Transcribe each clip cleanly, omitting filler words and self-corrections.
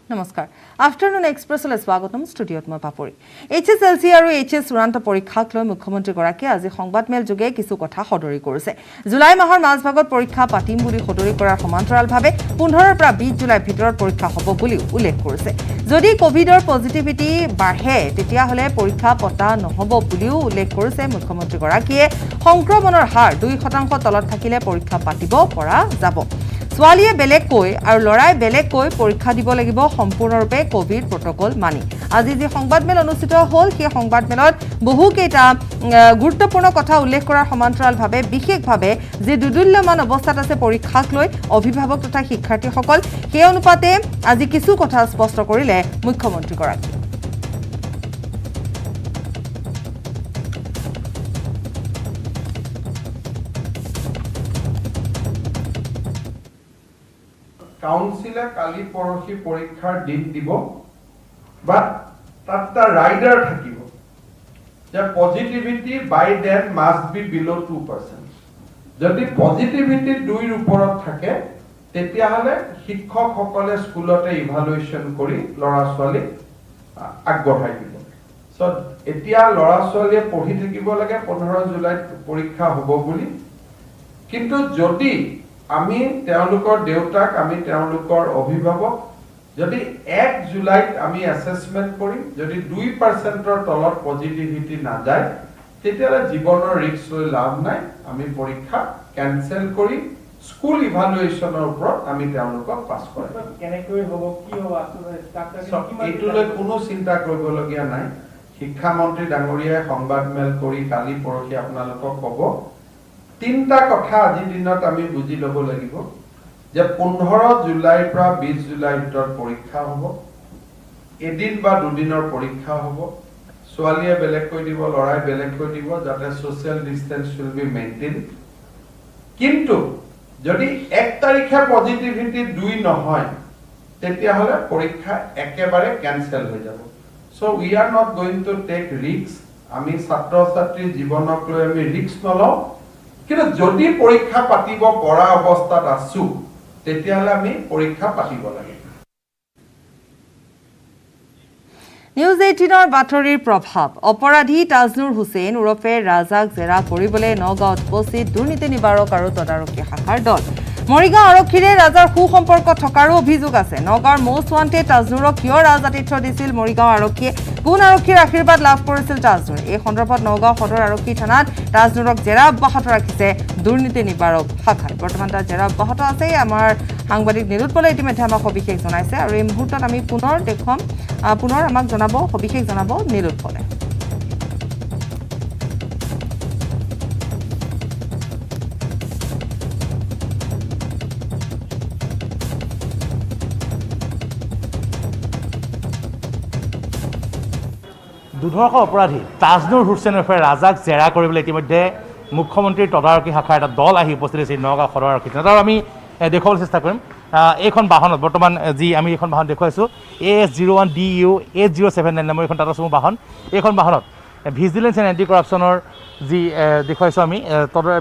নমস্কাৰ আফটাৰনুন এক্সপ্ৰেছলৈ স্বাগতম ষ্টুডিঅ'ত মই পাপৰি HSLC আৰু HS চূড়ান্ত পৰীক্ষাক লৈ মুখ্যমন্ত্ৰীগৰাকীয়ে আজি সংবাদমেল যোগে কিছু কথা সদৰি কৰিছে জুলাই মাহৰ মাজভাগত পৰীক্ষা পাতিম বুলি সদৰি কৰাৰ সমান্তৰালভাৱে 15ৰ পৰা 20 জুলাইৰ ভিতৰত পৰীক্ষা হ'ব বুলি উল্লেখ কৰিছে যদি কোভিডৰ পজিটিভিটি বাঢ়ে তেতিয়াহ'লে পৰীক্ষা পতা নহ'ব বুলিও উল্লেখ কৰিছে মুখ্যমন্ত্ৰীগৰাকীয়ে সংক্ৰমণৰ হাৰ 2% তলত থাকিলে পৰীক্ষা পাতিব পৰা যাব ছোৱালীয়ে বেলেগকৈ আৰু লৰাই বেলেগকৈ পৰীক্ষা দিব লাগিব সম্পূৰ্ণৰূপে কোভিড প্ৰটকল মানি আজি যি সংবাদমেল অনুষ্ঠিত হ'ল সেই সংবাদমেলত বহুকেইটা গুৰুত্বপূৰ্ণ কথা উল্লেখ কৰাৰ সমান্তৰালভাৱে বিশেষভাৱে যে দুদুল্যমান অৱস্থাত আছে পৰীক্ষাক লৈ অভিভাৱক তথা শিক্ষাৰ্থীসকল সেই অনুপাতে আজি কিছু কথা স্পষ্ট কৰিলে মুখ্যমন্ত্ৰীগৰাকী কাউন্সিলে কালি পৰহি পৰীক্ষাৰ দিন দিব বা তাত ৰাইডাৰ থাকিব যে positivity by then must be below 2% যদি পজিটিভিটি 2 ৰ ওপৰত থাকে তেতিয়াহলে শিক্ষকসকলে স্কুলতে ইভালুৱেচন কৰি ল'ৰা ছোৱালী আগবঢ়াই দিব সো এতিয়া ল'ৰা ছোৱালীয়ে পঢ়ি থাকিব লাগে 15 জুলাইত পৰীক্ষা হ'ব বুলি কিন্তু যদি আমি তেওঁলোকৰ দেউতাক আমি তেওঁলোকৰ অভিভাৱক যদি 1 জুলাইত আমি অ্যাসেসমেন্ট কৰি যদি 2% তলত পজিটিভিটি না যায় তেতিয়ালে জীৱনৰ ৰিস্ক লৈ লাভ নাই আমি পৰীক্ষা ক্যান্সেল কৰি স্কুল ইভালুৱেচনৰ ওপৰত আমি তেওঁলোকক পাস কৰিম কেনেকৈ হ'ব কি হ'ব আসলে এইটোলৈ কোনো চিন্তা কৰিবলগীয়া নাই শিক্ষা মন্ত্ৰী ডাঙৰীয়াই সংবাদমেল কৰি কালি পৰহি আপোনালোকক ক'ব তিনটা কথা আজি দিনত আমি বুজি ল'ব লাগিব যে 15 জুলাইৰ পৰা 20 জুলাইৰ ভিতৰত পৰীক্ষা হ'ব এদিন বা দুদিনৰ পৰীক্ষা হ'ব ছোৱালীয়ে বেলেগ কৈ দিব লৰাই বেলেগ কৈ দিব যাতে social distance will be maintain কিন্তু যদি 1 তাৰিখে পজিটিভিটি 2 নহয় তেতিয়াহলে পৰীক্ষা একেবাৰে ক্যান্সেল হৈ যাব so we are not going to take risk আমি ছাত্ৰ ছাত্ৰীৰ জীৱনক লৈ আমি ৰিস্ক নলওঁ কিন্তু যদি পৰীক্ষা পাতিব পৰা অৱস্থাত আছো তেতিয়ালে আমি পৰীক্ষা পাতিব লাগে নিউজ 18ৰ বাতৰিৰ প্ৰভাৱ অপৰাধী তাজনুৰ হুছেইন উৰফে ৰাজাক জেৰা কৰিবলৈ নগাঁৱত উপস্থিত দুৰ্নীতি নিবাৰক আৰু তদাৰকী শাখাৰ দল মৰিগাঁও আৰক্ষীৰে ৰাজাৰ সুসম্পৰ্ক থকাৰো অভিযোগ আছে নগাঁৱৰ মোষ্ট ৱান্টেড তাজনুৰক কিয় ৰাজাতিথ্য দিছিল মৰিগাঁও আৰক্ষীয়ে কোন আৰক্ষীৰ আশীৰ্বাদ লাভ কৰিছিল তাজনুৰ এই সন্দৰ্ভত নগাঁও সদৰ আৰক্ষী থানাত তাজনুৰক জেৰা অব্যাহত ৰাখিছে দুৰ্নীতি নিবাৰক শাখাই বৰ্তমান তাৰ জেৰা অব্যাহত আছে আমাৰ সাংবাদিক নিৰুৎপলে ইতিমধ্যে আমাক সবিশেষ জনাইছে আৰু এই মুহূৰ্তত আমি পুনৰ আমাক জনাব সবিশেষ জনাব নিৰুৎপলে দুধৰ্ষ অপৰাধী তাজনুৰ হুছেইনৰ ৰাজাক জেৰা কৰিবলৈ ইতিমধ্যে মুখ্যমন্ত্ৰীৰ তদাৰকী শাখাৰ এটা দল আহি উপস্থিত হৈছে নগাঁও সদৰ আৰক্ষী থানাত আমি দেখুৱাবলৈ চেষ্টা কৰিম এইখন বাহনত বৰ্তমান যি আমি এখন বাহন দেখুৱাইছোঁ AS01DU 8079 নামৰ এখন টাটা চুমো বাহন এইখন বাহনত ভিজিলেন্স এণ্ড এণ্টি কৰাপশ্যনৰ যি দেখুৱাইছোঁ আমি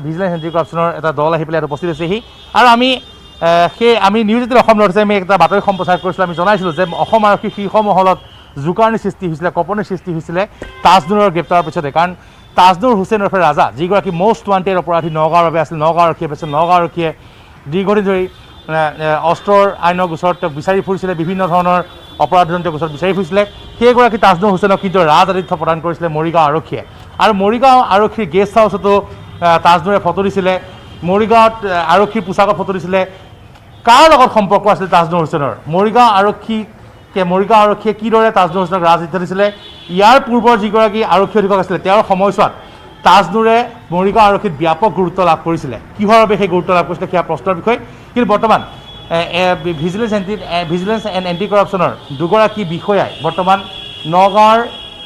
ভিজিলেন্স এণ্টি কৰাপশ্যনৰ এটা দল আহি পেলাই উপস্থিত হৈছেহি আৰু আমি নিউজ 18 অসম নৰ্থ আমি এটা বাতৰি সম্প্ৰচাৰ কৰিছিলোঁ আমি জনাইছিলোঁ যে অসম আৰক্ষী শীৰ্ষ মহলত জুকাৰণি সৃষ্টি হৈছিলে কপনি সৃষ্টি হৈছিলে তাজনুৰৰ গ্ৰেপ্তাৰৰ পিছতে কাৰণ তাজনুৰ হুছেইনৰ ৰাজা যিগৰাকী মোষ্ট ৱান্টেড অপৰাধী নগাঁৱৰ বাবে আছিল নগাঁও আৰক্ষীয়ে পাইছিল নগাঁও আৰক্ষীয়ে দীৰ্ঘদিন ধৰি অস্ত্ৰৰ আইনৰ গোচৰত বিচাৰি ফুৰিছিলে বিভিন্ন ধৰণৰ অপৰাধজনিত গোচৰত বিচাৰি ফুৰিছিলে সেইগৰাকী তাজনুৰ হুছেইনক কিন্তু ৰাজআতিথ্য প্ৰদান কৰিছিলে মৰিগাঁও আৰক্ষীয়ে আৰু মৰিগাঁও আৰক্ষীৰ গেষ্ট হাউচতো তাজনুৰে ফটো দিছিলে মৰিগাঁৱত আৰক্ষীৰ পোছাকত ফটো দিছিলে কাৰ লগত সম্পৰ্ক আছিল তাজনুৰ হুছেইনৰ মৰিগাঁও আৰক্ষীয়ে কিদৰে তাজনুৰ হুছেইনক ৰাজআতিথ্য দিছিলে ইয়াৰ পূৰ্বৰ যিগৰাকী আৰক্ষী অধীক্ষক আছিলে তেওঁৰ সময়ছোৱাত তাজনুৰে মৰিগাঁও আৰক্ষীত ব্যাপক গুৰুত্ব লাভ কৰিছিলে কিহৰ বাবে সেই গুৰুত্ব লাভ কৰিছিলে সেয়া প্ৰশ্নৰ বিষয় কিন্তু বৰ্তমান ভিজিলেন্স এণ্ড এণ্টি কৰাপশ্যনৰ দুগৰাকী বিষয়াই বৰ্তমান নগাঁৱৰ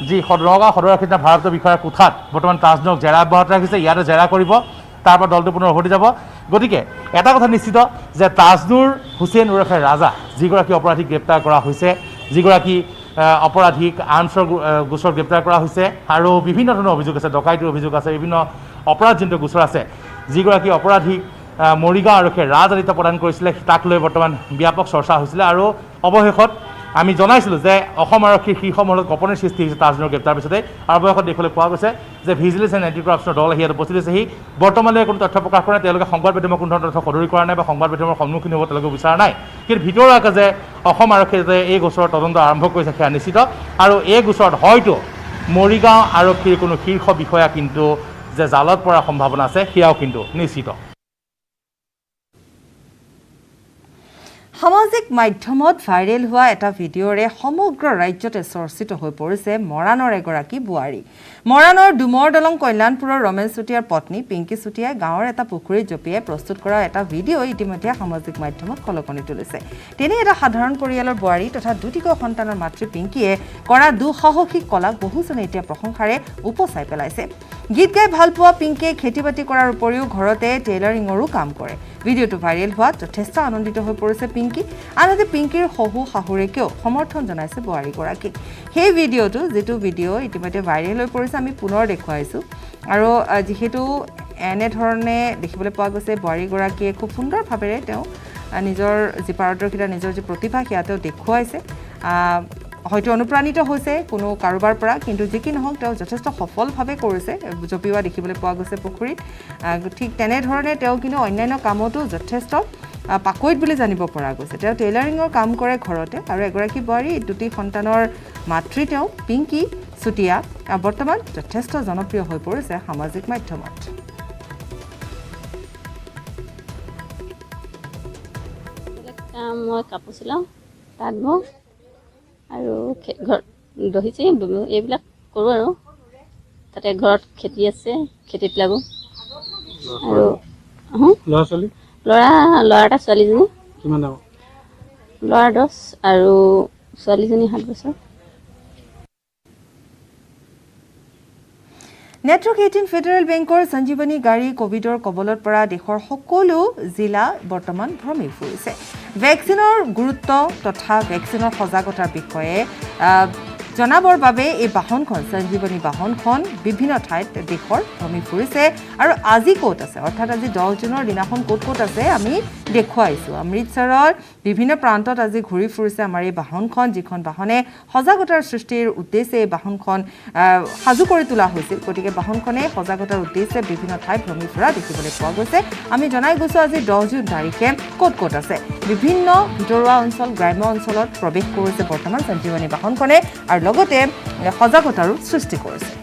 যি নগাঁও সদৰ আৰক্ষী থানাৰ ভাৰতীয় বিষয়াৰ কোঠাত বৰ্তমান তাজনুৰক জেৰা অব্যাহত ৰাখিছে ইয়াতে জেৰা কৰিব তাৰ পৰা দলটো পুনৰ উভতি যাব গতিকে এটা কথা নিশ্চিত যে তাজনুৰ হুছেইন উৰফে ৰাজা যিগৰাকী অপৰাধীক গ্ৰেপ্তাৰ কৰা হৈছে যিগৰাকী অপৰাধীক আৰ্মছৰ গোচৰ গ্ৰেপ্তাৰ কৰা হৈছে আৰু বিভিন্ন ধৰণৰ অভিযোগ আছে ডকাইতিৰ অভিযোগ আছে বিভিন্ন অপৰাধজনিত গোচৰ আছে যিগৰাকী অপৰাধীক মৰিগাঁও আৰক্ষীয়ে ৰাজআতিথ্য প্ৰদান কৰিছিলে তাক লৈ বৰ্তমান ব্যাপক চৰ্চা হৈছিলে আৰু অৱশেষত আমি জনাইছিলোঁ যে অসম আৰক্ষীৰ শীৰ্ষ মহলত কঁপনিৰ সৃষ্টি হৈছে তাজনৰ গ্ৰেপ্তাৰ পিছতে আৰু বয়সত দেখিবলৈ পোৱা গৈছে যে ভিজিলেন্স এণ্ড এণ্টি কৰাপশ্যনৰ দল আহি ইয়াত উপস্থিত হৈছেহি বৰ্তমানলৈ কোনো তথ্য প্ৰকাশ কৰা নাই তেওঁলোকে সংবাদ মাধ্যমৰ কোনো ধৰণৰ তথ্য সদৰি কৰা নাই বা সংবাদ মাধ্যমৰ সন্মুখীন হ'ব তেওঁলোকে বিচৰা নাই কিন্তু ভিতৰুৱাকৈ যে অসম আৰক্ষীয়ে যে এই গোচৰৰ তদন্ত আৰম্ভ কৰিছে সেয়া নিশ্চিত আৰু এই গোচৰত হয়তো মৰিগাঁও আৰক্ষীৰ কোনো শীৰ্ষ বিষয়া কিন্তু যে জালত পৰাৰ সম্ভাৱনা আছে সেয়াও কিন্তু নিশ্চিত সামাজিক মাধ্যমত ভাইৰেল হোৱা এটা ভিডিঅ'ৰে সমগ্ৰ ৰাজ্যতে চৰ্চিত হৈ পৰিছে মৰাণৰ এগৰাকী বোৱাৰী মৰাণৰ ডুমৰ দলং কল্যাণপুৰৰ ৰমেশ চুতীয়াৰ পত্নী পিংকি চুতীয়াই গাঁৱৰ এটা পুখুৰীত জঁপিয়াই প্ৰস্তুত কৰা এটা ভিডিঅ' ইতিমধ্যে সামাজিক মাধ্যমত খলকনি তুলিছে তেনে এটা সাধাৰণ পৰিয়ালৰ বোৱাৰী তথা দুটিকৈ সন্তানৰ মাতৃ পিংকিয়ে কৰা দুঃসাহসিক কলাক বহুজনে এতিয়া প্ৰশংসাৰে উপচাই পেলাইছে গীত গাই ভাল পোৱা পিংকিয়ে খেতি বাতি কৰাৰ উপৰিও ঘৰতে টেইলাৰিঙৰো কাম কৰে ভিডিঅ'টো ভাইৰেল হোৱাত যথেষ্ট আনন্দিত হৈ পৰিছে পিংকি আনহাতে পিংকিৰ শহু শাহুৰেকেও সমৰ্থন জনাইছে বোৱাৰীগৰাকীক সেই ভিডিঅ'টো যিটো ভিডিঅ' ইতিমধ্যে ভাইৰেল হৈ পৰিছে আমি পুনৰ দেখুৱাইছোঁ আৰু যিহেতু এনেধৰণে দেখিবলৈ পোৱা গৈছে বোৱাৰীগৰাকীয়ে খুব সুন্দৰভাৱেৰে তেওঁ নিজৰ যি পাৰদৰ্শিতা নিজৰ যি প্ৰতিভা সেয়া তেওঁ দেখুৱাইছে হয়তো অনুপ্ৰাণিত হৈছে কোনো কাৰোবাৰ পৰা কিন্তু যি কি নহওক তেওঁ যথেষ্ট সফলভাৱে কৰিছে জপিওৱা দেখিবলৈ পোৱা গৈছে পুখুৰীত ঠিক তেনেধৰণে তেওঁ কিন্তু অন্যান্য কামতো যথেষ্ট পাকৈত বুলি জানিব পৰা গৈছে তেওঁ টেইলাৰিঙৰ কাম কৰে ঘৰতে আৰু এগৰাকী বোৱাৰী দুটি সন্তানৰ মাতৃ তেওঁ পিংকি চুতীয়া বৰ্তমান যথেষ্ট জনপ্ৰিয় হৈ পৰিছে সামাজিক মাধ্যমত মই কাপোৰ চিলাওঁ তাঁত বওঁ আৰু ঘৰত দহিছে এইবিলাক কৰোঁ আৰু তাতে ঘৰত খেতি আছে খেতিত লাগোঁ আৰু ল'ৰা ছোৱালী ল'ৰা এটা ছোৱালীজনী কিমান ডাঙৰ ল'ৰা 10 আৰু ছোৱালীজনী 7 বছৰ নেটৱৰ্ক 18 ফেডাৰেল বেংকৰ সঞ্জীৱনী গাড়ী কোভিডৰ কবলৰ পৰা দেশৰ সকলো জিলা বৰ্তমান ভ্ৰমি ফুৰিছে ভেকচিনৰ গুৰুত্ব তথা ভেকচিনৰ সজাগতাৰ বিষয়ে জনাবৰ বাবে এই বাহনখন সঞ্জীৱনী বাহনখন বিভিন্ন ঠাইত দেশৰ ভ্ৰমি ফুৰিছে আৰু আজি ক'ত আছে অৰ্থাৎ আজি 10 জুনৰ দিনাখন ক'ত আছে আমি দেখুৱাইছোঁ অমৃতসৰৰ বিভিন্ন প্ৰান্তত আজি ঘূৰি ফুৰিছে আমাৰ এই বাহনখন যিখন বাহনে সজাগতাৰ সৃষ্টিৰ উদ্দেশ্যে এই বাহনখন সাজু কৰি তোলা হৈছিল গতিকে বাহনখনে সজাগতাৰ উদ্দেশ্যে বিভিন্ন ঠাই ভ্ৰমি ফুৰা দেখিবলৈ পোৱা গৈছে আমি জনাই গৈছোঁ আজি 10 জুন তাৰিখে ক'ত আছে বিভিন্ন ভিতৰুৱা অঞ্চল গ্ৰাম্য অঞ্চলত প্ৰৱেশ কৰিছে বৰ্তমান সঞ্জীৱনী বাহনখনে আৰু লগতে সজাগতাৰো সৃষ্টি কৰিছে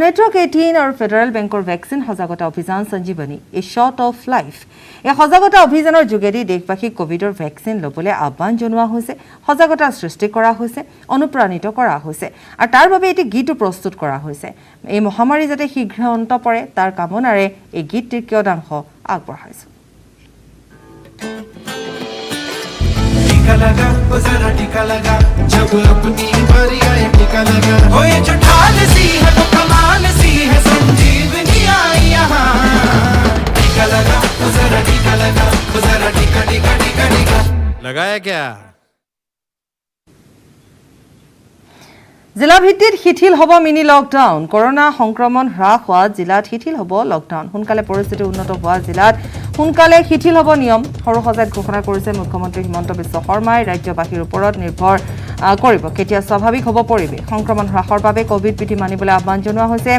নেটৱৰ্ক 18 আৰু ফেডাৰেল বেংকৰ ভেকচিন সজাগতা অভিযান সঞ্জীৱনী এ শ্বট অফ লাইফ এই সজাগতা অভিযানৰ যোগেদি দেশবাসীক কোভিডৰ ভেকচিন ল'বলৈ আহ্বান জনোৱা হৈছে সজাগতা সৃষ্টি কৰা হৈছে অনুপ্ৰাণিত কৰা হৈছে আৰু তাৰ বাবে এটি গীতো প্ৰস্তুত কৰা হৈছে এই মহামাৰী যাতে শীঘ্ৰ অন্ত পৰে তাৰ কামনাৰে এই গীতটিৰ কিয়দাংশ আগবঢ়াইছে टीका लगा वो जरा टीका लगा जब अपनी बारी आए टीका लगा हो ये जो ढाल सी है वो कमाल सी है संजीवनी आई यहाँ टीका लगा वो जरा टीका लगा वो जरा टीका टीका टीका टीका लगाया क्या জিলা ভিত্তিত শিথিল হ'ব মিনি লকডাউন কৰোনা সংক্ৰমণ হ্ৰাস হোৱা জিলাত শিথিল হ'ব লকডাউন সোনকালে পৰিস্থিতি উন্নত হোৱা জিলাত সোনকালে শিথিল হ'ব নিয়ম সৰু সজাত ঘোষণা কৰিছে মুখ্যমন্ত্ৰী হিমন্ত বিশ্ব শৰ্মাই ৰাজ্যবাসীৰ ওপৰত নিৰ্ভৰ কৰিব কেতিয়া স্বাভাৱিক হ'ব পৰিৱেশ সংক্ৰমণ হ্ৰাসৰ বাবে কোভিড বিধি মানিবলৈ আহ্বান জনোৱা হৈছে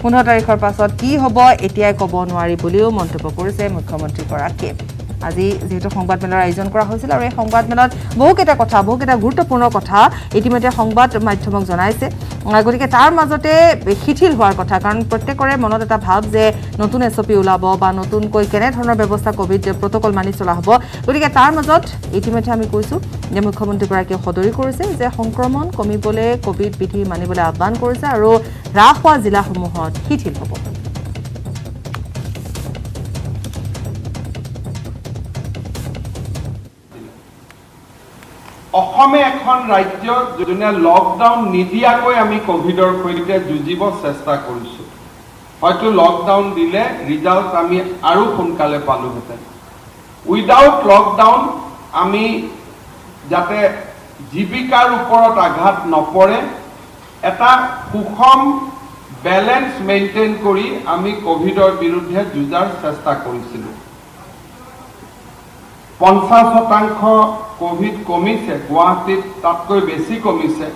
15 তাৰিখৰ পাছত কি হ'ব এতিয়াই ক'ব নোৱাৰি বুলিও মন্তব্য কৰিছে মুখ্যমন্ত্ৰীগৰাকীয়ে আজি যেহেতু সংবাদমেলৰ আয়োজন কৰা হৈছিল আৰু এই সংবাদমেলত বহুকেইটা গুৰুত্বপূৰ্ণ কথা ইতিমধ্যে সংবাদ মাধ্যমক জনাইছে গতিকে তাৰ মাজতে শিথিল হোৱাৰ কথা কাৰণ প্ৰত্যেকৰে মনত এটা ভাৱ যে নতুন এছঅপি ওলাব বা নতুনকৈ কেনেধৰণৰ ব্যৱস্থা কোভিড প্ৰট'কল মানি চলা হ'ব গতিকে তাৰ মাজত ইতিমধ্যে আমি কৈছোঁ যে মুখ্যমন্ত্ৰীগৰাকীয়ে সদৰি কৰিছে যে সংক্ৰমণ কমিবলৈ কোভিড বিধি মানিবলৈ আহ্বান কৰিছে আৰু হ্ৰাস হোৱা জিলাসমূহত শিথিল হ'ব অসমে এখন ৰাজ্য যোনে লকডাউন নিদিয়াকৈ আমি কোভিডৰ সৈতে যুঁজিব চেষ্টা কৰিছোঁ হয়তো লকডাউন দিলে ৰিজাল্ট আমি আৰু সোনকালে পালোহেঁতেন উইদাউট লকডাউন আমি যাতে জীৱিকাৰ ওপৰত আঘাত নপৰে এটা সুষম বেলেন্স মেইনটেইন কৰি আমি কোভিডৰ বিৰুদ্ধে যুঁজাৰ চেষ্টা কৰিছিলোঁ 50% কোভিড কমিছে গুৱাহাটীত তাতকৈ বেছি কমিছে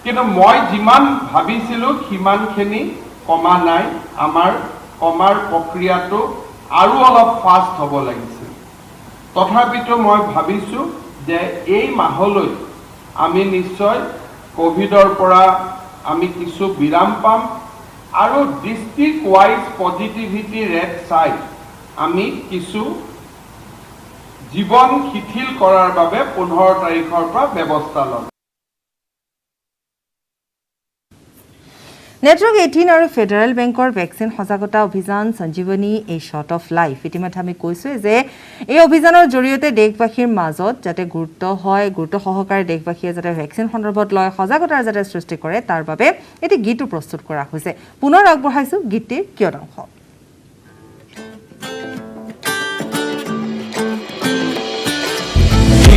কিন্তু মই যিমান ভাবিছিলোঁ সিমানখিনি কমা নাই আমাৰ কমাৰ প্ৰক্ৰিয়াটো আৰু অলপ ফাষ্ট হ'ব লাগিছিল তথাপিতো মই ভাবিছোঁ যে এই মাহলৈ আমি নিশ্চয় কোভিডৰ পৰা আমি কিছু বিৰাম পাম আৰু ডিস্ট্ৰিক্ট ওয়াইজ পজিটিভিটি ৰেট চাই আমি কিছু জীবন শিথিল কৰাৰ বাবে 15 তাৰিখৰ পৰা ব্যৱস্থা ল'ম নেটৱৰ্ক 18 আৰু ফেডাৰেল বেংকৰ ভেকচিন সজাগতা অভিযান সঞ্জীৱনী এ শট অফ লাইফ ইতিমধ্যে আমি কৈছো যে এই অভিযানৰ জৰিয়তে দেশবাসীৰ মাজত যাতে গুৰুত্ব সহকাৰে দেশবাসীয়ে যাতে ভেকচিন সন্দৰ্ভত লয় সজাগতাৰ যাতে সৃষ্টি কৰে তাৰ বাবে এটি গীতো প্ৰস্তুত কৰা হৈছে পুনৰ আগবঢ়াইছো গীতটিৰ কিয়দাংশ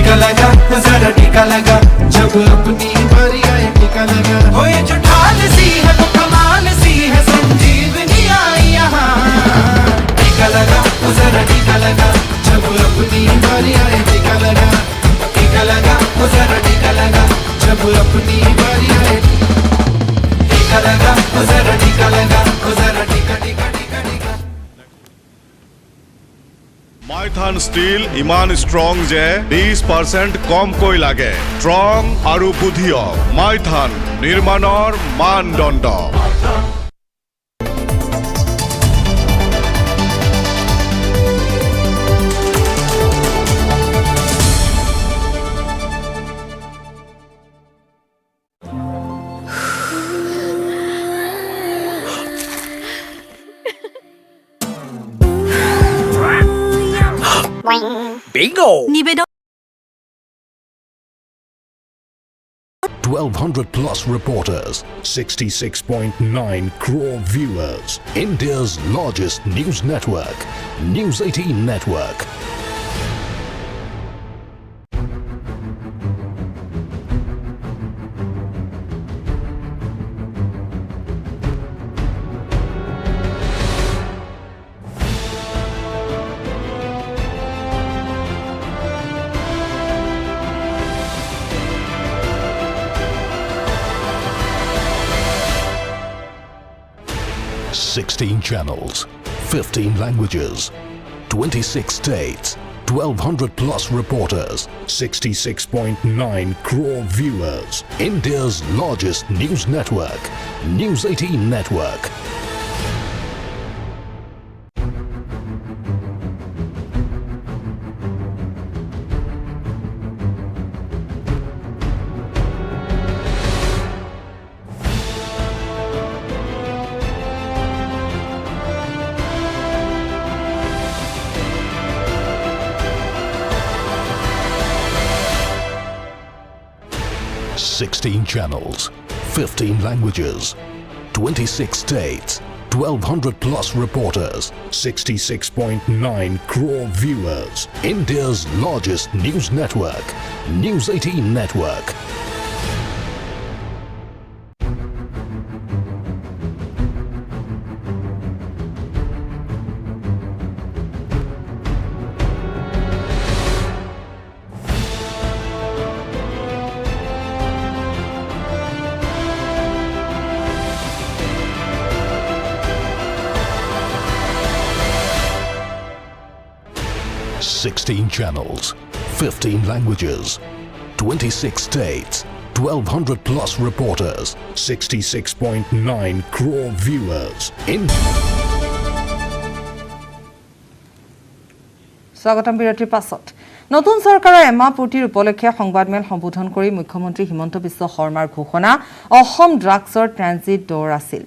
टीका लगा जरा टीका लगा जब अपनी बारी आए टीका लगा हो ये जो ढाल सी है वो कमाल सी है संजीवनी आई यहाँ टीका लगा जरा टीका लगा जब अपनी बारी आए टीका लगा जरा टीका लगा जब अपनी बारी आए टीका लगा जरा टीका लगा जरा टीका टीका टीका टीका মাইথান ষ্টীল ইমান ষ্ট্ৰং যে 20% কমকৈ লাগে ষ্ট্ৰং আৰু বুদ্ধিয় মাইথান নিৰ্মাণৰ মানদণ্ড Bingo! 1,200 plus reporters, 66.9 crore viewers. India's largest news network, News 18 Network. Sixteen channels, 15 languages, 26 states, 1,200 plus reporters, 66.9 crore viewers. India's largest news network, News 18 Network. Sixteen channels, 15 languages, 26 states, 1,200 plus reporters, 66.9 crore viewers. India's largest news network, News 18 Network. Sixteen channels, 15 languages, 26 states, 1,200 plus reporters, 66.9 crore viewers. স্বাগতম বিৰতিৰ পাছত নতুন চৰকাৰৰ এমাহ পূৰ্তিৰ উপলক্ষে সংবাদমেল সম্বোধন কৰি মুখ্যমন্ত্ৰী হিমন্ত বিশ্ব শৰ্মাৰ ঘোষণা অসম ড্ৰাগছৰ ট্ৰানজিট ড'ৰ আছিল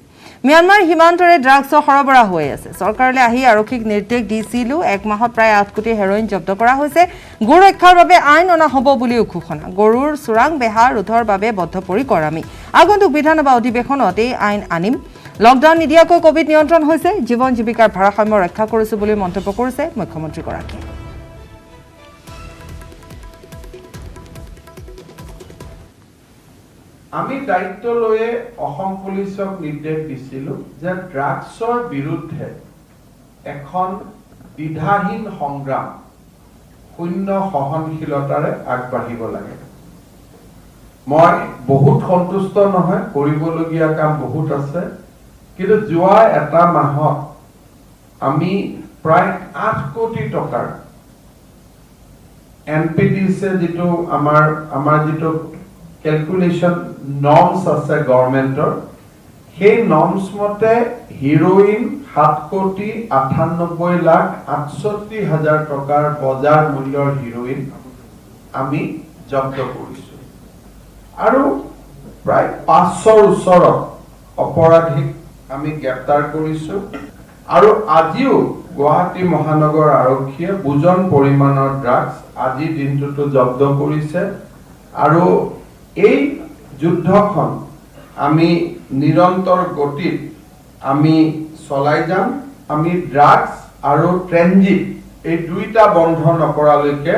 म्यानमार সীমান্তৰে ড্ৰাগছৰ সৰবৰাহ হৈ আছে চৰকাৰলৈ আহি আৰক্ষীক নিৰ্দেশ দিছিল এক মাহত প্ৰায় 8 কোটি হেৰোইন জব্দ কৰা হৈছে গৰু ৰক্ষাৰ বাবে আইন অনা হ'ব বুলিও ঘোষণা গৰুৰ চোৰাং বেহা ৰোধৰ বাবে বদ্ধপৰিকৰ আমি আগন্তুক বিধানসভা অধিৱেশনত এই আইন আনিম লকডাউন নিদিয়াকৈ কোভিড নিয়ন্ত্ৰণ হৈছে জীৱন জীৱিকাৰ ভাৰসাম্য ৰক্ষা কৰিছো বুলি মন্তব্য কৰিছে মুখ্যমন্ত্ৰীগৰাকীয়ে আমি দায়িত্ব লৈয়ে অসম পুলিচক নিৰ্দেশ দিছিলোঁ যে ড্ৰাগছৰ বিৰুদ্ধে এখন দ্বিধাহীন সংগ্ৰাম শূন্য সহনশীলতাৰে আগবাঢ়িব লাগে। মই বহুত সন্তুষ্ট নহয়, কৰিবলগীয়া কাম বহুত আছে, কিন্তু যোৱা এটা মাহত আমি প্ৰায় 8 কোটি টকাৰ এনপিডিছে যিটো আমাৰ যিটো ক্যালকুলেশন নৰ্মস আছে গভৰ্নমেন্টৰ, সেই নৰ্মস মতে হিৰোইন 7,98,68,000 টকাৰ বজাৰ মূল্যৰ হিৰোইন আমি জব্দ কৰিছো আৰু প্ৰায় 500 ওচৰত অপৰাধীক আমি গ্ৰেপ্তাৰ কৰিছো আৰু আজিও গুৱাহাটী মহানগৰ আৰক্ষীয়ে বুজন পৰিমাণৰ ড্ৰাগছ আজি দিনটোতো জব্দ কৰিছে আৰু এই যুদ্ধখন আমি নিৰন্তৰ গতিত আমি চলাই যাম। আমি ড্ৰাগছ আৰু ট্ৰেনজিট এই দুইটা বন্ধ নকৰালৈকে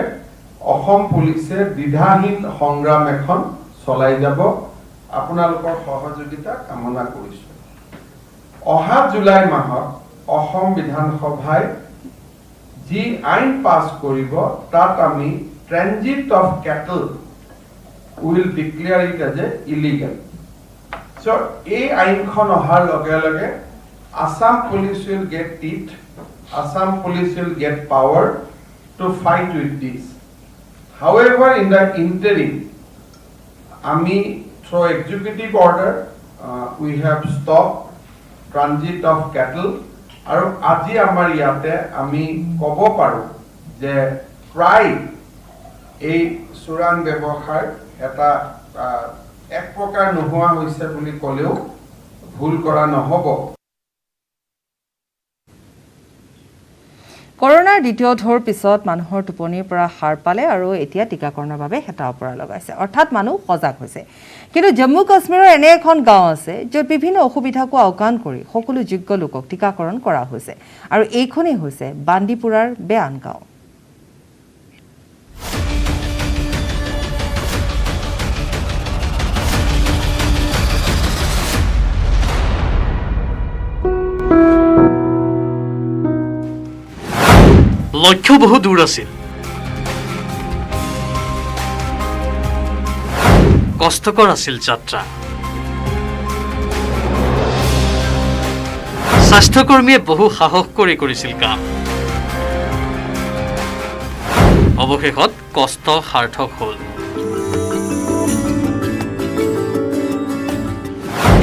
অসম পুলিচে দ্বিধাহীন সংগ্ৰাম এখন চলাই যাব। আপোনালোকৰ সহযোগিতা কামনা কৰিছো। অহা জুলাই মাহত অসম বিধানসভাই যি আইন পাছ কৰিব তাত আমি transit of cattle will declare it as illegal. So, a আইনখন অহাৰ লগে লগে Assam police will get teeth, Assam police will get power to fight with this. However, in the interim, ami through executive order, we have stopped transit of cattle. আৰু আজি আমাৰ ইয়াতে আমি ক'ব পাৰো যে প্ৰায় এই চোৰাং ব্যৱসায় এটা এক প্ৰকাৰ নোহোৱা হৈছে বুলি ক'লেও ভুল কৰা নহ'ব। কৰোনাৰ দ্বিতীয় ঢৌৰ পিছত মানুহৰ টোপনিৰ পৰা সাৰ পালে আৰু এতিয়া টিকাকৰণৰ বাবে হেতা ওপৰা লগাইছে, অৰ্থাৎ মানুহ সজাগ হৈছে। কিন্তু জম্মু কাশ্মীৰৰ এনে এখন গাঁও আছে য'ত বিভিন্ন অসুবিধাকো আওকাণ কৰি সকলো যোগ্য লোকক টিকাকৰণ কৰা হৈছে আৰু এইখনেই হৈছে বান্দিপুৰাৰ বেয়ান গাঁও। লক্ষ্য বহু দূৰ আছিল, কষ্টকৰ আছিল যাত্ৰা। স্বাস্থ্যকৰ্মীয়ে বহু সাহস কৰি কৰিছিল কাম। অৱশেষত কষ্ট সাৰ্থক হ'ল।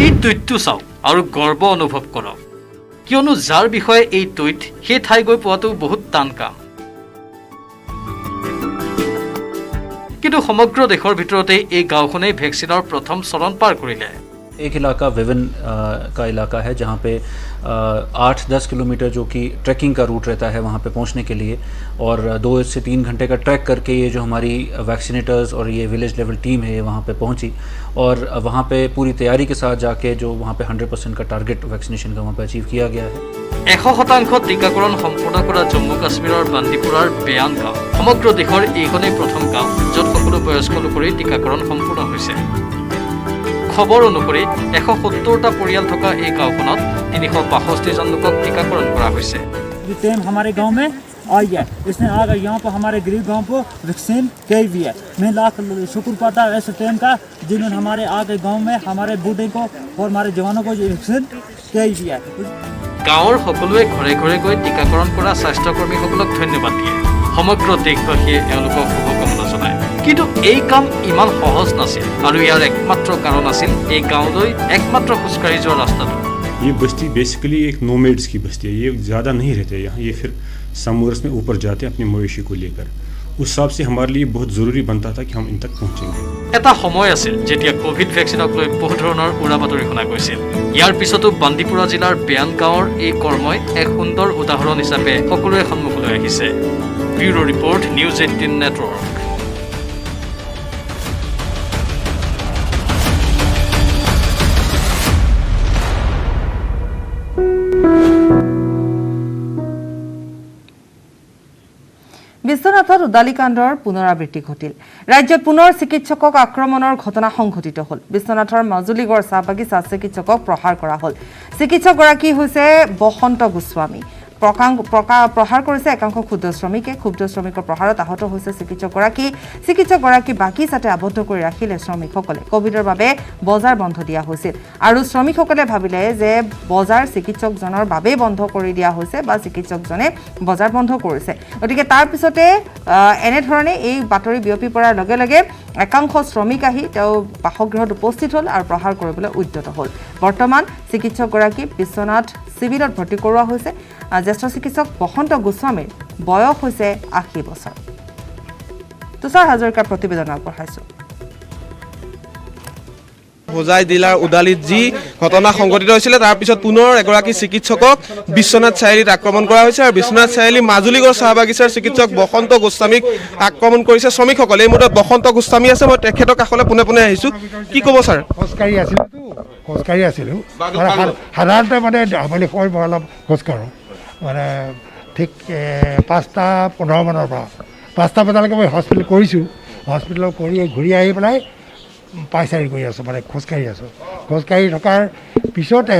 এই টুইটটো চাওক আৰু গৰ্ব অনুভৱ কৰক, কিয়নো যাৰ বিষয়ে এই টুইট সেই ঠাই গৈ পোৱাটো বহুত টান কাম। কিন্তু সমগ্ৰ দেশৰ ভিতৰতে এই গাঁওখনেই ভেকচিনৰ প্ৰথম চৰণ পাৰ কৰিলে। एक इलाका विभिन्न का इलाका है जहाँ पे 8-10 किलोमीटर जो कि ट्रैकिंग का रूट रहता है वहाँ पे पहुँचने के लिए, और 2 से 3 घंटे का ट्रैक करके ये जो हमारी वैक्सीनेटर्स और ये विलेज लेवल टीम है ये वहाँ पे पहुँची और वहाँ पे पूरी तैयारी के साथ जाके जो वहाँ पे 100% का टारगेट वैक्सीनेशन का वहाँ पे अचीव किया गया है। 100% টিকাকৰণ সম্পূৰ্ণ কৰা জম্মু কাশ্মীৰৰ বান্দিপুৰাৰ বেয়ান গাঁও সমগ্ৰ দেশৰ এইখনেই প্ৰথম গাঁও য'ত সকলো বয়স্ক লোকৰে টিকাকৰণ সম্পূৰ্ণ হৈছে। খবৰ অনুসৰি 170টা পৰিয়াল থকা এই গাঁওখনত 362 জন লোকক টিকাকৰণ কৰা হৈছে। टीम हमारे गांव में आई है, इसने आगे यहाँ पर हमारे गरीब गांव को वैक्सीन की हुई है। मैं लाख शुक्र पाता है इस टीम का जिन्होंने हमारे आगे गांव में हमारे बूढ़े को और हमारे जवानों को वैक्सीन की हुई है। গাঁৱৰ সকলোৱে ঘৰে ঘৰে গৈ টিকাকৰণ কৰা স্বাস্থ্যকৰ্মীসকলক ধন্যবাদ দিয়ে। সমগ্ৰ দেশবাসীয়ে এওঁলোকক শুভকামনা জনায়। কিন্তু এই কাম ইমান সহজ নাছিল আৰু ইয়াৰ একমাত্ৰ কাৰণ আছিল এই গাঁৱলৈ একমাত্ৰ খোজকাঢ়ি যোৱা ৰাস্তাটো। ये बस्ती बेसिकली एक नोमैड्स की बस्ती है, ये ज़्यादा नहीं रहते यहाँ, ये फिर समर्स में ऊपर जाते हैं अपने मवेशी को लेकर। उस हिसाब से हमारे लिए बहुत ज़रूरी बनता था कि हम इन तक पहुँचेंगे। এটা সময় আছিল যেতিয়া কোভিড ভেকচিনক লৈ বহু ধৰণৰ উৰা বাতৰি শুনা গৈছিল। ইয়াৰ পিছতো বান্দিপুৰা জিলাৰ বেয়ান গাঁৱৰ এই কৰ্মই এক সুন্দৰ উদাহৰণ হিচাপে সকলোৰে সন্মুখলৈ আহিছে। Bureau report, news 18 network. Biswanath বিশ্বনাথত উদালিকাণ্ডৰ পুনৰাবৃত্তি ঘটিল ৰাজ্যত পুনৰ চিকিৎসকক আক্ৰমণৰ ঘটনা সংঘটিত হ'ল বিশ্বনাথৰ মাজুলীগড় চাহ বাগিচাত চিকিৎসকক প্ৰহাৰ কৰা হ'ল চিকিৎসকগৰাকী হৈছে বসন্ত গোস্বামী প্ৰহাৰ কৰিছে একাংশ ক্ষুদ্ৰ শ্ৰমিকৰ প্ৰহাৰত আহত হৈছে চিকিৎসকগৰাকী বাগিচাতে আবদ্ধ কৰি ৰাখিলে শ্ৰমিকসকলে কোভিডৰ বাবে বজাৰ বন্ধ দিয়া হৈছিল আৰু শ্ৰমিকসকলে ভাবিলে যে বজাৰ চিকিৎসকজনৰ বাবে বন্ধ কৰি দিয়া হৈছে বা চিকিৎসকজনে বজাৰ বন্ধ কৰিছে গতিকে তাৰ পিছতে এনেধৰণে এই বাতৰি বিয়পি পৰাৰ লগে লগে একাংশ শ্ৰমিক আহি তেওঁ বাসগৃহত উপস্থিত হ'ল আৰু প্ৰহাৰ কৰিবলৈ উদ্যত হ'ল বৰ্তমান চিকিৎসকগৰাকী বিশ্বনাথ চিভিলত ভৰ্তি কৰোৱা হৈছে জ্যেষ্ঠ চিকিৎসক বসন্ত গোস্বামীৰ বয়স হৈছে ৮০ বছৰ তুষাৰ হাজৰিকাৰ প্ৰতিবেদন আগবঢ়াইছোঁ হোজাই জিলাৰ উদালিত যি ঘটনা সংঘটিত হৈছিল তাৰ পিছত পুনৰ এগৰাকী চিকিৎসকক বিশ্বনাথ চাৰিআলিত আক্ৰমণ কৰা হৈছে আৰু বিশ্বনাথ চাৰিআলি মাজুলীগড় চাহ বাগিচাৰ চিকিৎসক বসন্ত গোস্বামীক আক্ৰমণ কৰিছে শ্ৰমিকসকলে এই মুহূৰ্তত বসন্ত গোস্বামী আছে মই তেখেতৰ কাষলৈ পোনে আহিছোঁ কি ক'ব ছাৰ খোজকাঢ়ি আছিলোঁ সাধাৰণতে মানে আবেলি সময় মই অলপ খোজকাঢ়োঁ মানে ঠিক 5:15 মানৰ পৰা 5টা বজালৈকে মই হস্পিটেল কৰিছোঁ হস্পিটেলত কৰি ঘূৰি আহি পেলাই পাইচাৰি কৰি আছোঁ মানে খোজকাঢ়ি থকাৰ পিছতে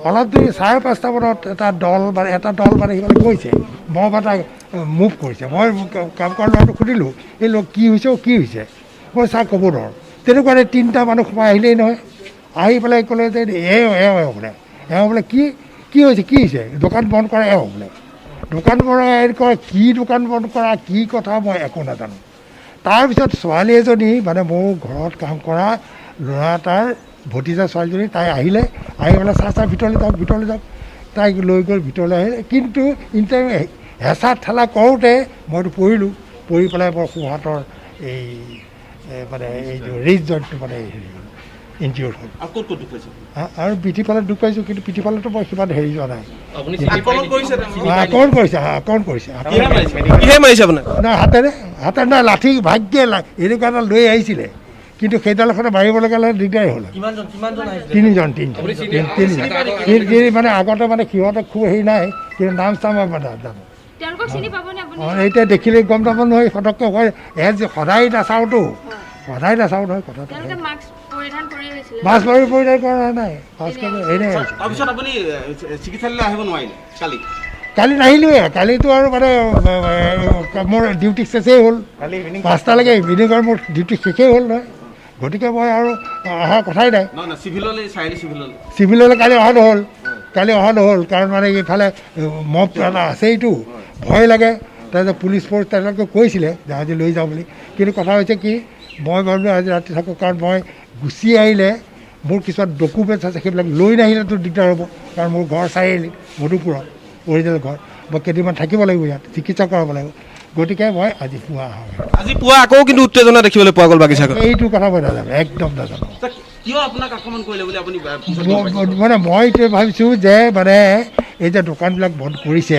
অলপ দেৰি 5:30 মানত এটা দল মানে সিফালে গৈছে মই এটা মুভ কৰিছে মই কাম কৰা ল'ৰাটো সুধিলোঁ এই ল'ৰা কি হৈছে মই চাহ ক'ব নোৱাৰোঁ তেনেকুৱাতে 3টা মানুহ সোমাই আহিলেই নহয় আহি পেলাই ক'লে যে বোলে কি হৈছে দোকান বন্ধ কৰা বোলে দোকান বন্ধ কৰা দোকান বন্ধ কৰা কি কথা মই একো নাজানো তাৰপিছত ছোৱালী এজনী মানে মোৰ ঘৰত কাম কৰা ল'ৰা এটাৰ ভতিজা ছোৱালীজনী তাই আহি পেলাই চাহ ভিতৰলৈ যাওক তাইক লৈ গ'ল ভিতৰলৈ আহিলে কিন্তু ইণ্টাৰভিউ হেঁচা ঠেলা কৰোঁতে মইতো পৰি পেলাই বৰ সোঁহাতৰ এই মানে এই ৰিজ জইণ্টটো মানে ইনজিঅ'ৰ্ড হ'ল আৰু পিঠিফালে দুখ পাইছোঁ কিন্তু পিঠিফালেতো মই সিমান হেৰি যোৱা নাই আক্ৰমণ কৰিছে হাতেৰে নাই লাঠি ভাগ্যে এনেকুৱা এটা লৈ আহিছিলে কিন্তু সেইডাল এখনে মাৰিব লগা হ'লে দিগদাৰী হ'ল তিনিজন মানে আগতে মানে সিহঁতে খুব হেৰি নাই কিন্তু নাম চাম জানো এতিয়া দেখিলে গম নাপাব নহয় ফটককৈ হয় সদায় নাচাওঁতো নহয় কথাটো মাছ পৰিধান কৰা নাই কালি নাহিলোৱে কালিতো আৰু মানে মোৰ ডিউটি শেষেই হ'ল 5টালৈকে ইভিনিঙৰ মোৰ ডিউটি শেষেই হ'ল নহয় গতিকে মই আৰু অহা কথাই নাই চিভিললৈ কালি অহা নহ'ল কাৰণ মানে এইফালে মব এটা আছেইতো ভয় লাগে তাৰপিছত পুলিচ ফ'ৰ্চ তেওঁলোকে কৈছিলে যে আজি লৈ যাওঁ বুলি কিন্তু কথা হৈছে কি মই ভাবিলোঁ আজি ৰাতি থাকোঁ কাৰণ মই গুচি আহিলে মোৰ কিছুমান ডকুমেণ্টছ আছে সেইবিলাক লৈ নাহিলেতো দিগদাৰ হ'ব কাৰণ মোৰ ঘৰ চাৰিআলি মধুপুৰত অৰিজিনেল ঘৰ মই কেইদিনমান থাকিব লাগিব ইয়াত চিকিৎসা কৰাব লাগিব গতিকে মই আজি পুৱা আকৌ কিন্তু উত্তেজনা দেখিবলৈ পোৱা গ'ল বাগিচাখন এইটো কথা মই নাজানো একদম নাজানো মানে মই এতিয়া ভাবিছোঁ যে মানে এই যে দোকানবিলাক বন্ধ কৰিছে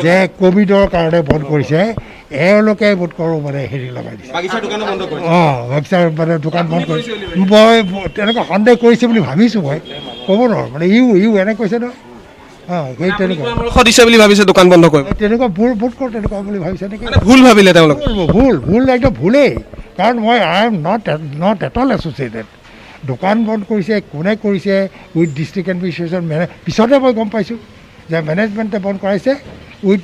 যে ক'ভিডৰ কাৰণে বন্ধ কৰিছে এওঁলোকে বোধ কৰোঁ মানে হেৰি লগাই দিছে বাগিচাৰ মানে দোকান বন্ধ কৰিছে মই তেনেকুৱা সন্দেহ কৰিছে বুলি ভাবিছোঁ মই ক'ব নোৱাৰোঁ মানে ইউ এনে কৈছে নহয় সেই তেনেকুৱা দিছে বুলি ভাবিছে দোকান বন্ধ কৰিব তেনেকুৱা বোধ কৰোঁ তেনেকুৱা বুলি ভাবিছে নেকি ভুল ভাবিলে তেওঁলোক ভুল একদম ভুলেই কাৰণ মই I am not at all associated দোকান বন্ধ কৰিছে কোনে কৰিছে উইথ ডিষ্ট্ৰিক্ট এডমিনিষ্ট্ৰেশ্যন পিছতে মই গম পাইছোঁ যে মেনেজমেণ্টে বন্ধ কৰাইছে with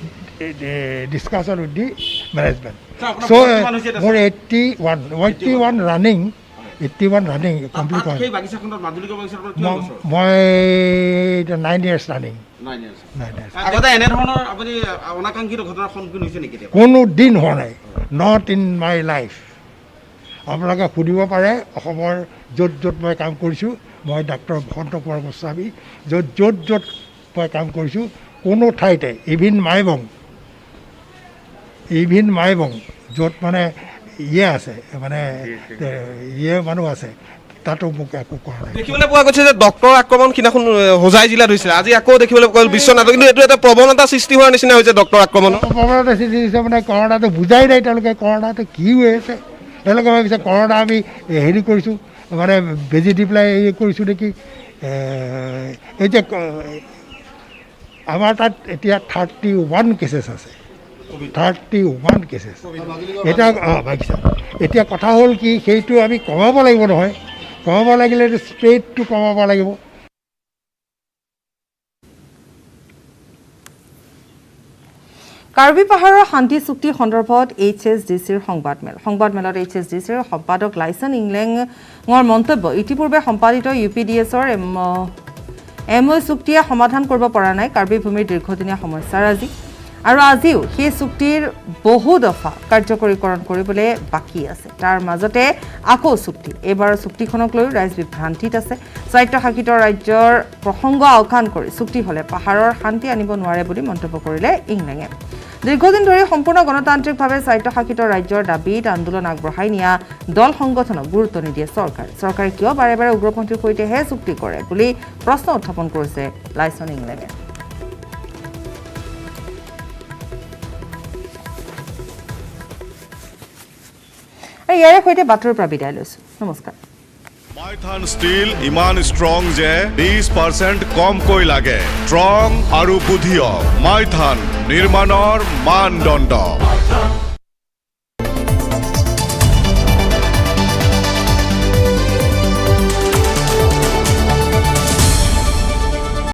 discussion with the management চ' মোৰ 81 ৰানিং কমপ্লিট কৰা মই 9 years ৰানিং কোনো দিন হোৱা নাই নট ইন মাই লাইফ আপোনালোকে সুধিব পাৰে অসমৰ য'ত মই কাম কৰিছোঁ মই ডাক্তৰ বসন্ত কুমাৰ গোস্বামী য'ত মই কাম কৰিছোঁ কোনো ঠাইতে ইভিন মাইবং য'ত মানে আছে মানে মানুহ আছে তাতো মোক একো কৰা নাই দেখিবলৈ পোৱা গৈছে যে ডক্তৰ আক্ৰমণ সিদিনাখন হোজাই জিলাত হৈছিলে আজি আকৌ দেখিবলৈ পোৱা গ'ল বিশ্বনাথ কিন্তু এইটো এটা প্ৰৱণতা সৃষ্টি হোৱাৰ নিচিনা হৈছে ডক্তৰ আক্ৰমণৰ প্ৰৱণতা সৃষ্টি হৈছে মানে কৰোণাটো বুজাই নাই তেওঁলোকে কৰোণাটো কি হৈ আছে তেওঁলোকে ভাবিছে কৰোণা আমি হেৰি কৰিছোঁ মানে বেজি দি পেলাই কৰিছোঁ নেকি এই যে আমাৰ তাত এতিয়া 31 কেছেছ আছে 31 কেছেছ এটা বাগিচা এতিয়া কথা হ'ল কি সেইটো আমি কমাব লাগিব নহয় কমাব লাগিলে স্প্ৰেডটো কমাব লাগিব কাৰ্বি পাহাৰৰ শান্তি চুক্তি সন্দৰ্ভত HSDCৰ সংবাদমেলত HSDCৰ সম্পাদক লাইছন ইংলেঙৰ মন্তব্য ইতিপূৰ্বে সম্পাদিত UPDSৰ MOU চুক্তিয়ে সমাধান কৰিব পৰা নাই কাৰ্বি ভূমিৰ দীৰ্ঘদিনীয়া সমস্যাৰ আৰু আজিও সেই চুক্তিৰ বহু দফা কাৰ্যকৰীকৰণ কৰিবলৈ বাকী আছে তাৰ মাজতে আকৌ চুক্তি এইবাৰৰ চুক্তিখনক লৈ ৰাইজ বিভ্ৰান্তিত আছে স্বায়ত্তশাসিত ৰাজ্যৰ প্ৰসংগ আওকাণ কৰি চুক্তি হ'লে পাহাৰৰ শান্তি আনিব নোৱাৰে বুলি মন্তব্য কৰিলে ইংলেঙে দীৰ্ঘদিন ধৰি সম্পূৰ্ণ গণতান্ত্ৰিকভাৱে স্বায়ত্তশাসিত ৰাজ্যৰ দাবীত আন্দোলন আগবঢ়াই নিয়া দল সংগঠনক গুৰুত্ব নিদিয়ে চৰকাৰে কিয় বাৰে বাৰে উগ্ৰপন্থীৰ সৈতেহে চুক্তি কৰে বুলি প্ৰশ্ন উত্থাপন কৰিছে লাইছন ইংলেঙে ইয়াৰে সৈতে বাতৰিৰ পৰা বিদায় লৈছো নমস্কাৰ মাইথান ষ্টীল ইমান ষ্ট্ৰং যে 20% কমকৈ লাগে ষ্ট্ৰং আৰু বুদ্ধিয়ক মাইথান নিৰ্মাণৰ মানদণ্ড